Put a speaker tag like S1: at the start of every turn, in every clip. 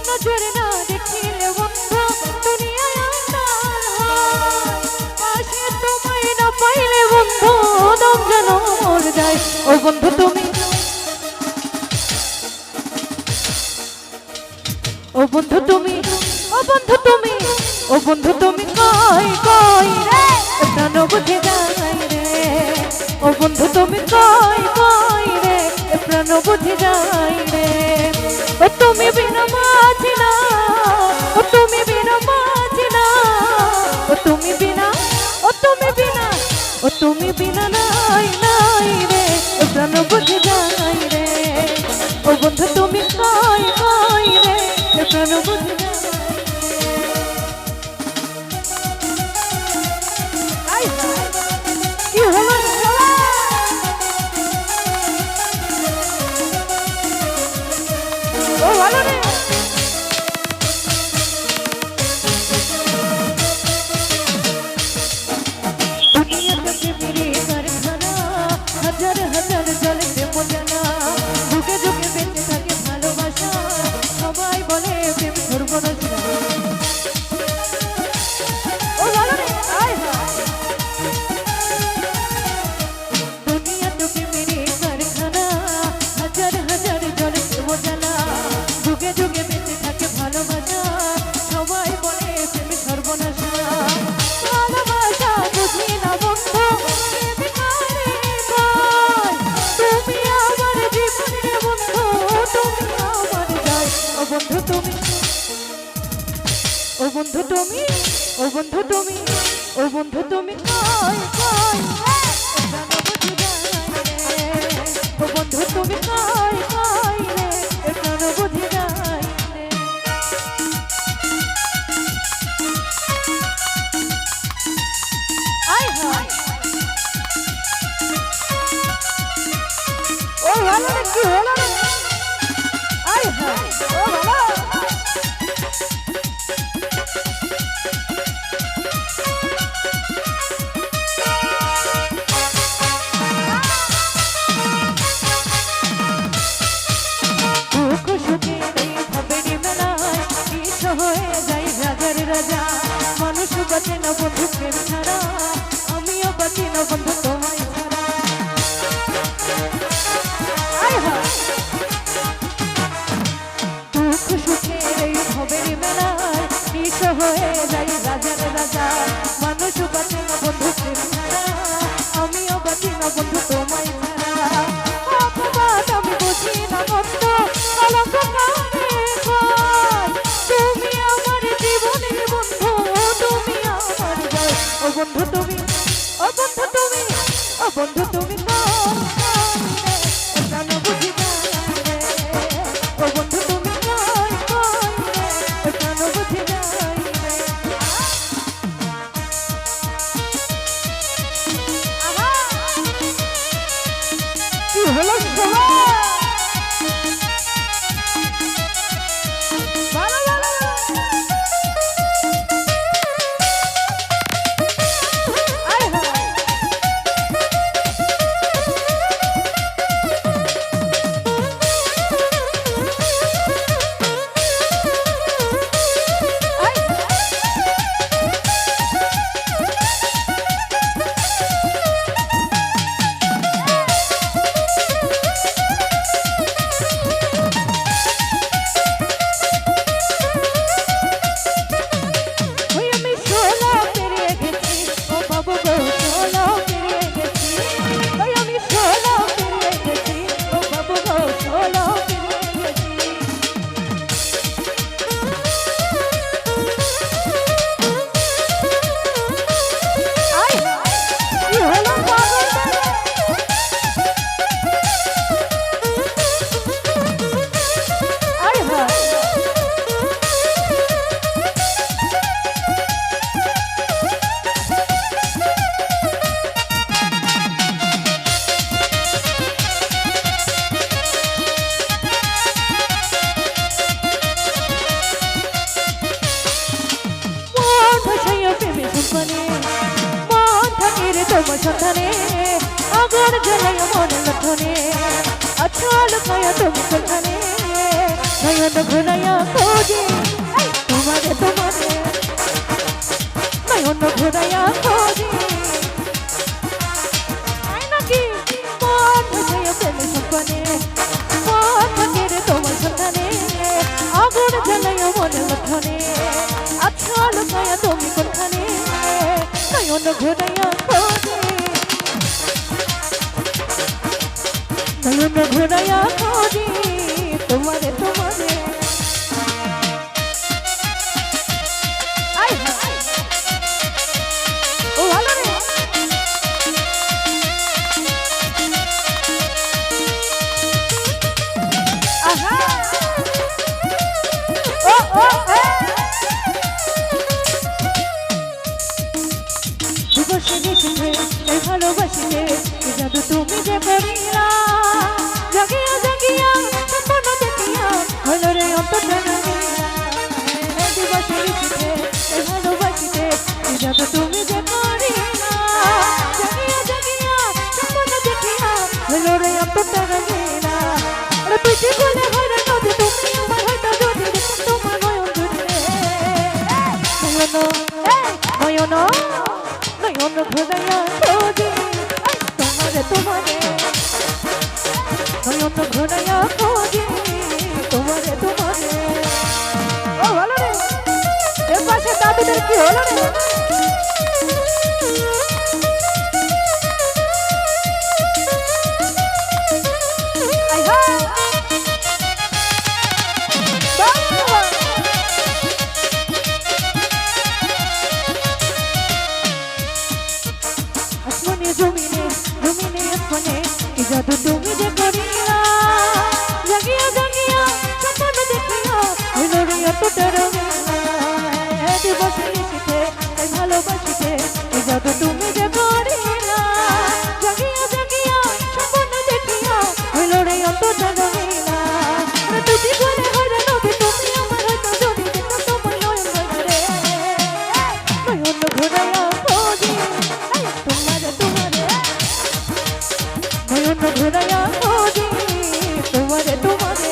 S1: নজরে না দেখিলে বন্ধু দুনিয়ায় আন্ধার হয়, পাশে তোমায় না পাইলে বন্ধু দম যেন মরে যায়। ও বন্ধু তুমি, ও বন্ধু তুমি, ও বন্ধু তুমি, ও বন্ধু তুমি কই কই রে প্রাণ বুঝে যায় রে। ও বন্ধু তুমি কই কই রে প্রাণ বুঝে যায় রে। ও তুমি বিনা বাঁচি না, ও তুমি বিনা বাঁচি না, ও তুমি বিনা, ও তুমি বিনা, ও তুমি বিনা নাই নাই রে প্রাণ বুঝে যায় রে। ও বন্ধু তুমি কই কই রে প্রাণ বুঝে যায়। কি হলো ও ভালো রে। দুনিয়াতে মেরে কারখানা, হাজার হাজার জলেতে মজানা, যুগে যুগে বেঁচে থাকে ভালোবাসা, সবাই বলে প্রেম সর্বনাশা। ও ভালো রে আয় দুনিয়াতে মেরে কারখানা, হাজার হাজার জলেতে মজানা, যুগে যুগে বেঁচে থাকে ভালোবাসা, সবাই বলে প্রেম সর্বনাশা। ভালোবাসা বুঝি না বন্ধু প্রেমিকারে কয়, তুমি আমার জীবনের বন্ধু, তুমি আমার জয়। ও বন্ধু তুমি, ও বন্ধু তুমি, ও বন্ধু তুমি, ও বন্ধু তুমি কই কই প্রাণ বুঝে যায় রে। ও বন্ধু তুমি কই কই রে প্রাণ বুঝে যায় রে। আয় হায় ও ভালো রে কি হলো রে আয় হায় ও ভালো। মানুষ বাঁচে না বন্ধু প্রেম ছাড়া, আমিও বাঁচি না বন্ধু তোমায় ছাড়া। দুঃখ সুখের এই ভবের মেলায় নিঃস্ব হয়ে যাই রাজার রাজা, মানুষ বাঁচে না বন্ধু প্রেম ছাড়া, আমিও বাঁচি না বন্ধু তোমায় ছাড়া। অপবাদ আমি বুঝি না বন্ধু, কলঙ্ক কানে কয়, তুমি আমার জীবনের বন্ধু, তুমি আমার জয়। ও বন্ধু তুমি, ও বন্ধু তুমি, ও বন্ধু তুমি প্রাণ বুঝি যায় রে। ও বন্ধু তুমি কই কই রে প্রাণ বুঝি যায় রে। আহা কি হলো সবাই ভালো ভালো আয় হায় সন্ধানে আগুন জ্বালায় মনের লক্ষণে আচ্ছা লুকায়া তুমি কোথানে নয়ন ঘুরাইয়া খোঁজে তোমারে তোমারে নয়ন ঘুরাইয়া খোঁজে নাকি মন ভেসে প্রেমে সপনে মন থাকে তোমার সন্ধানে আগুন জ্বালাইয়া মনের লক্ষণে আচ্ছা লুকায়া তুমি কোথানে নয়ন ঘুরাইয়া খোঁজে নয়ন ঘুরাইয়া খোঁজে তোমারে তোমারে ও ভালো রে আহা ও ও দিবসে দেখে এই ভালোবাসিতে জাদু তুমি যে করিলা জাগিয়া জাগিয়া স্বপ্ন দেখিয়া হলো রে অন্তটা দিবসে দেখে এই ভালোবাসিতে জাদু তুমি যে করিলা জাগিয়া জাগিয়া স্বপ্ন দেখিয়া হলো রে অন্তটা রঙিলা আরে পিছে বলে হরে নদী তুমি আমার হয়তো যদি দেখো তোমার নয়ন জুড়ে নয়ন নয়ন ঘুরাইয়া খোঁজে তোমারে তোমারে নয়ন ঘুরাইয়া খোঁজে তোমারে তোমারে ও ভালো রে এর পাশে দাদুদের কি হলো রে জমিনে জমিনে আসমানে কি জাদু তুমি যে করিলা জাগিয়া জাগিয়া স্বপ্ন দেখিয়া হইলো রে এতটা রঙিলা দিবসে নিশিতে এই ভালোবাসিতে কি জাদু তুমি যে করিলা জাগিয়া জাগিয়া স্বপ্ন দেখিয়া হইলো রে এতটা রঙিলা তুই বলে হরে নবী তুমি আমার হয়তো যদি দেখো তোমার নয়ন ঘরে নয়ন ঘুরাইয়া খোঁজে তোমারে তোমারে নয়ন ঘুরাইয়া খোঁজে তোমারে তোমারে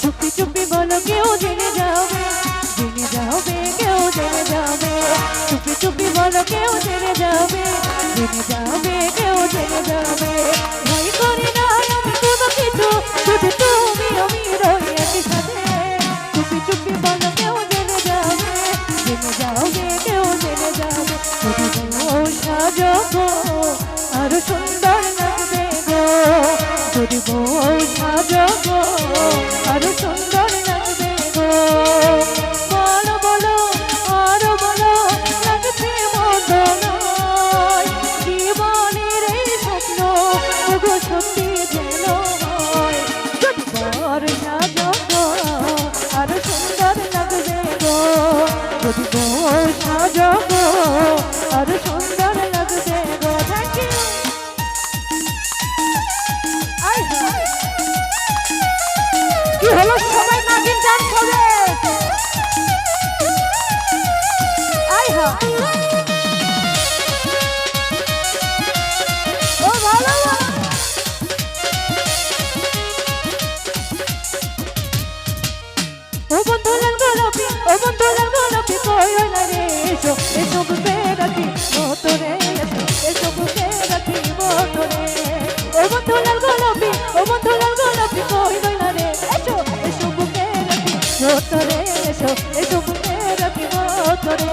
S1: চুপি চুপি বলো কেউ জেনে যাবে কেউ জেনে যাবে চুপি চুপি বলো কেউ জেনে যাবে কেউ জেনে যাবে ভয় করি না আমি কোনো কিছু শুধু তুমি আমি রই একই সাথে চুপি চুপি বলো কেউ জেনে যাবে কেউ জেনে যাবে যদি সাজবো আরো সুন্দর লাগবে গো যদি বউ সাজবো আরো সুন্দর লাগবে গো বলো বলো আরো বলো লাগছে মন্দ নয় জীবনের এই স্বপ্ন গো সত্যি যেন হয় যদি বর সাজবো আরো সুন্দর লাগবে গো যদি বউ সাজবো আরো সুন্দর লাগবে গো থ্যাংক ইউ কি হলো সবাই নাগিন ডান্স হবে আই হা ও ভালো ও বন্ধু লাল গোলাপি কই হইলা রে এসো এসো বুকে রাখি মোতরে এসো বুকে রাখি মোতরে ও বন্ধু লাল গোলাপি কই হইলা রে এসো এসো বুকে রাখি মোতরে এসো এসো বুকে রাখি মোতরে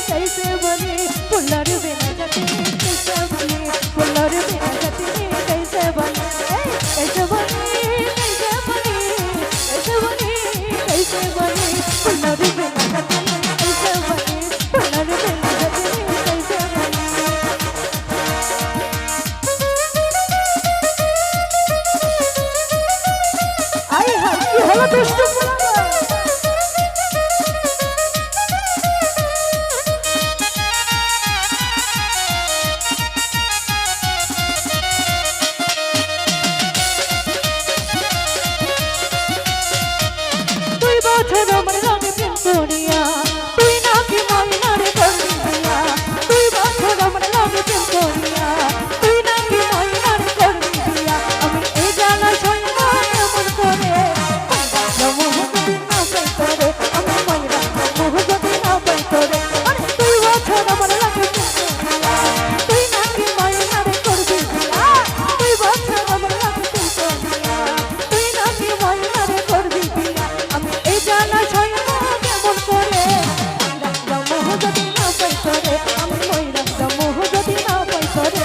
S1: कैसे बनी पुल्लर बिना जाती कैसे बनी पुल्लर बिना जाती कैसे बनी पुल्लर बिना जाती कैसे बनी पुल्लर बिना जाती कैसे बनी বলো দুষ্টু তুই বছর আমার লাগে প্রেম করিয়া তুই নাকি ময়নারে করবি বিয়া তুই বছর আমার লাগে প্রেম করিয়া তুই নাকি ময়নারে করবি বিয়া আমি এই জানা সইনা এমন করে মোহ যদি না পাই তোরে আমি ময়রা মোহ যদি না পাই তোরে আরে তুই বছর আমার লাগে প্রেম করিয়া তুই নাকি ময়নারে করবি বিয়া তুই বছর আমার লাগে প্রেম করিয়া তুই নাকি ময়নারে করবি বিয়া আমি এই জানা সইনা কেমন করে মোহ যদি না পাই তোরে আমি ময়রা মোহ যদি না পাই তোরে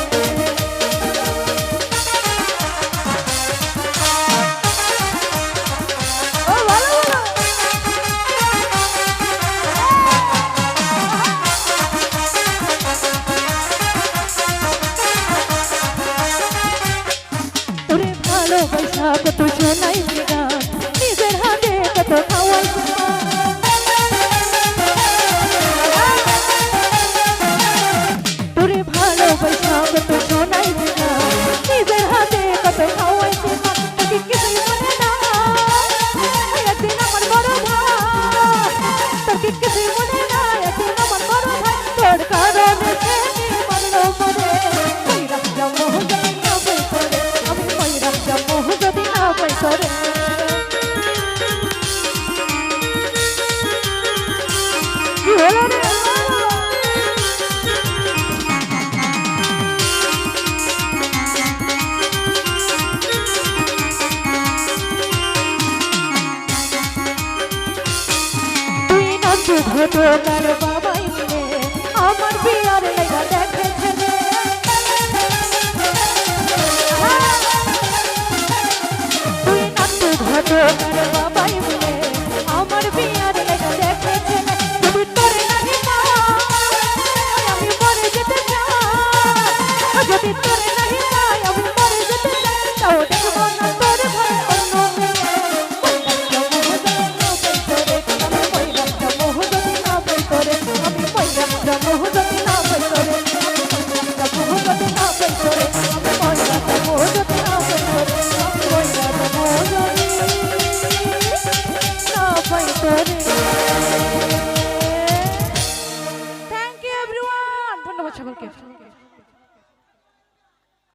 S1: ও ভালো ভালো তোরে ভালোবাসা কত শোনাইছি গান নিজের হাতে কত খাওয়াইছি তোরে ভালোবাসা কত শোনাইছি গান নিজের হাতে কত খাওয়াইছি তোকে কিছুই মনে না একদিন আমার বড় ভাই তোকে কিছুই মনে না একদিন আমার বড় ভাই তোর কারণে সে মারলো মরে ময়রা মোহ যদি না পাই তোরে আমি ময়রা মোহ যদি না পাই তোরে কি হলো রে তুই না শুধু তোর বাবাই মিলে আমার বিয়ার লেগা দেখেছে রে তুই না শুধু তোর বাবাই মিলে আমার বিয়ার লেগা দেখেছে রে তুমি তোরে নাহি পাই আমি মরে যেতে চাই যদি তোরে নাহি পাই আমি মরে যেতে চাই তাও দেখবো না তোর ঘরে অন্য Thank you everyone. ধন্যবাদ সকলকে।